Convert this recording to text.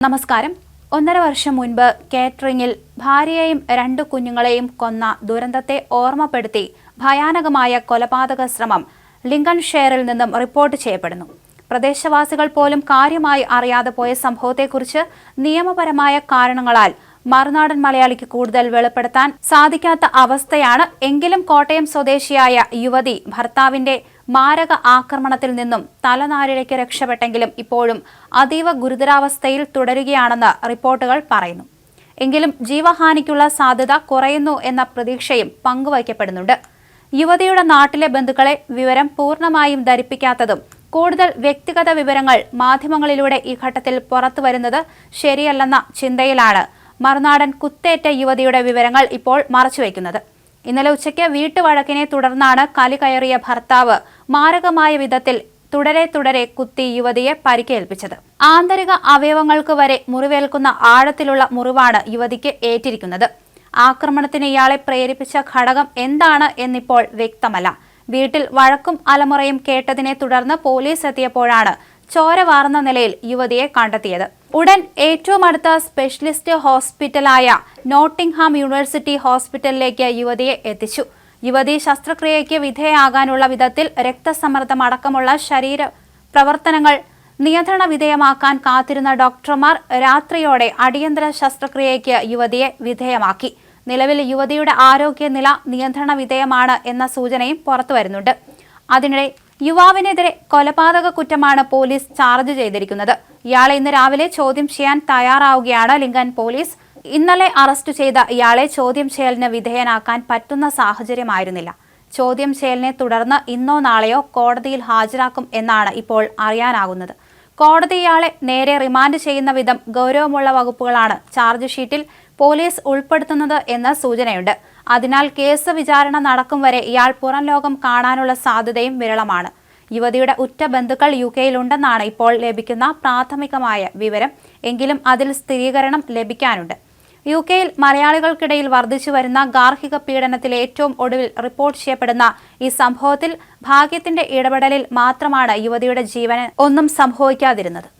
നമസ്കാരം. 1.5 വർഷം മുൻപ് കേറ്ററിംഗിൽ ഭാര്യയെയും 2 കുഞ്ഞുങ്ങളെയും കൊന്ന ദുരന്തത്തെ ഓർമ്മപ്പെടുത്തി ഭയാനകമായ കൊലപാതക ശ്രമം ലിങ്കൺഷെയറിൽ നിന്നും റിപ്പോർട്ട് ചെയ്യപ്പെടുന്നു. പ്രദേശവാസികൾ പോലും കാര്യമായി അറിയാതെ പോയ സംഭവത്തെക്കുറിച്ച് നിയമപരമായ കാരണങ്ങളാൽ മറുനാടൻ മലയാളിക്ക് കൂടുതൽ വെളിപ്പെടുത്താൻ സാധിക്കാത്ത അവസ്ഥയാണ്. എങ്കിലും കോട്ടയം സ്വദേശിയായ യുവതി ഭർത്താവിന്റെ മാരക ആക്രമണത്തിൽ നിന്നും തലനാരിഴയ്ക്ക് രക്ഷപ്പെട്ടെങ്കിലും ഇപ്പോഴും അതീവ ഗുരുതരാവസ്ഥയിൽ തുടരുകയാണെന്ന് റിപ്പോർട്ടുകൾ പറയുന്നു. എങ്കിലും ജീവഹാനിക്കുള്ള സാധ്യത കുറയുന്നു എന്ന പ്രതീക്ഷയും പങ്കുവയ്ക്കപ്പെടുന്നുണ്ട്. യുവതിയുടെ നാട്ടിലെ ബന്ധുക്കളെ വിവരം പൂർണ്ണമായും ധരിപ്പിക്കാത്തതും കൂടുതൽ വ്യക്തിഗത വിവരങ്ങൾ മാധ്യമങ്ങളിലൂടെ ഈ ഘട്ടത്തിൽ പുറത്തുവരുന്നത് ശരിയല്ലെന്ന ചിന്തയിലാണ് മറുനാടൻ കുത്തേറ്റ യുവതിയുടെ വിവരങ്ങൾ ഇപ്പോൾ മറച്ചുവെക്കുന്നത്. ഇന്നലെ ഉച്ചയ്ക്ക് വീട്ടുവഴക്കിനെ തുടർന്നാണ് കലി കയറിയ ഭർത്താവ് മാരകമായ വിധത്തിൽ തുടരെ കുത്തി യുവതിയെ പരിക്കേൽപ്പിച്ചത്. ആന്തരിക അവയവങ്ങൾക്ക് വരെ മുറിവേൽക്കുന്ന ആഴത്തിലുള്ള മുറിവാണ് യുവതിക്ക് ഏറ്റിരിക്കുന്നത്. ആക്രമണത്തിന് ഇയാളെ പ്രേരിപ്പിച്ച ഘടകം എന്താണ് എന്നിപ്പോൾ വ്യക്തമല്ല. വീട്ടിൽ വഴക്കും അലമുറയും കേട്ടതിനെ തുടർന്ന് പോലീസ് എത്തിയപ്പോഴാണ് ചോര വാർന്ന നിലയിൽ യുവതിയെ കണ്ടെത്തിയത്. ഉടൻ ഏറ്റവും അടുത്ത സ്പെഷ്യലിസ്റ്റ് ഹോസ്പിറ്റലായ നോട്ടിംഗ്ഹാം യൂണിവേഴ്സിറ്റി ഹോസ്പിറ്റലിലേക്ക് യുവതിയെ എത്തിച്ചു. യുവതി ശസ്ത്രക്രിയയ്ക്ക് വിധേയയാകാനുള്ള വിധത്തിൽ രക്തസമ്മർദ്ദം അടക്കമുള്ള ശരീര പ്രവർത്തനങ്ങൾ നിയന്ത്രണ വിധേയമാക്കാൻ കാത്തിരുന്ന ഡോക്ടർമാർ രാത്രിയോടെ അടിയന്തര ശസ്ത്രക്രിയയ്ക്ക് യുവതിയെ വിധേയമാക്കി. നിലവിൽ യുവതിയുടെ ആരോഗ്യനില നിയന്ത്രണ വിധേയമാണ് എന്ന സൂചനയും പുറത്തുവരുന്നുണ്ട്. അതിനിടെ യുവാവിനെതിരെ കൊലപാതക കുറ്റമാണ് പോലീസ് ചാർജ് ചെയ്തിരിക്കുന്നത്. ഇയാളെ ഇന്ന് രാവിലെ ചോദ്യം ചെയ്യാൻ തയ്യാറാവുകയാണ് ലിങ്കൺ പോലീസ്. ഇന്നലെ അറസ്റ്റ് ചെയ്ത ഇയാളെ ചോദ്യം ചെയ്യലിന് വിധേയനാക്കാൻ പറ്റുന്ന സാഹചര്യമായിരുന്നില്ല. ചോദ്യം ചെയ്യലിനെ തുടർന്ന് ഇന്നോ നാളെയോ കോടതിയിൽ ഹാജരാക്കും എന്നാണ് ഇപ്പോൾ അറിയാനാകുന്നത്. കോടതി ഇയാളെ നേരെ റിമാൻഡ് ചെയ്യുന്ന വിധം ഗൗരവമുള്ള വകുപ്പുകളാണ് ചാർജ് ഷീറ്റിൽ പോലീസ് ഉൾപ്പെടുത്തുന്നത് എന്ന സൂചനയുണ്ട്. അതിനാൽ കേസ് വിചാരണ നടക്കും വരെ ഇയാൾ പുറം ലോകം കാണാനുള്ള സാധ്യതയും വിരളമാണ്. യുവതിയുടെ ഉറ്റ ബന്ധുക്കൾ UK-യിലുണ്ടെന്നാണ് ഇപ്പോൾ ലഭിക്കുന്ന പ്രാഥമികമായ വിവരം. എങ്കിലും അതിൽ സ്ഥിരീകരണം ലഭിക്കാനുണ്ട്. UK-യിൽ മലയാളികൾക്കിടയിൽ വർദ്ധിച്ചു വരുന്ന ഗാർഹിക പീഡനത്തിൽ ഏറ്റവും ഒടുവിൽ റിപ്പോർട്ട് ചെയ്യപ്പെടുന്ന ഈ സംഭവത്തിൽ ഭാഗ്യത്തിന്റെ ഇടപെടലിൽ മാത്രമാണ് യുവതിയുടെ ജീവന് ഒന്നും സംഭവിക്കാതിരുന്നത്.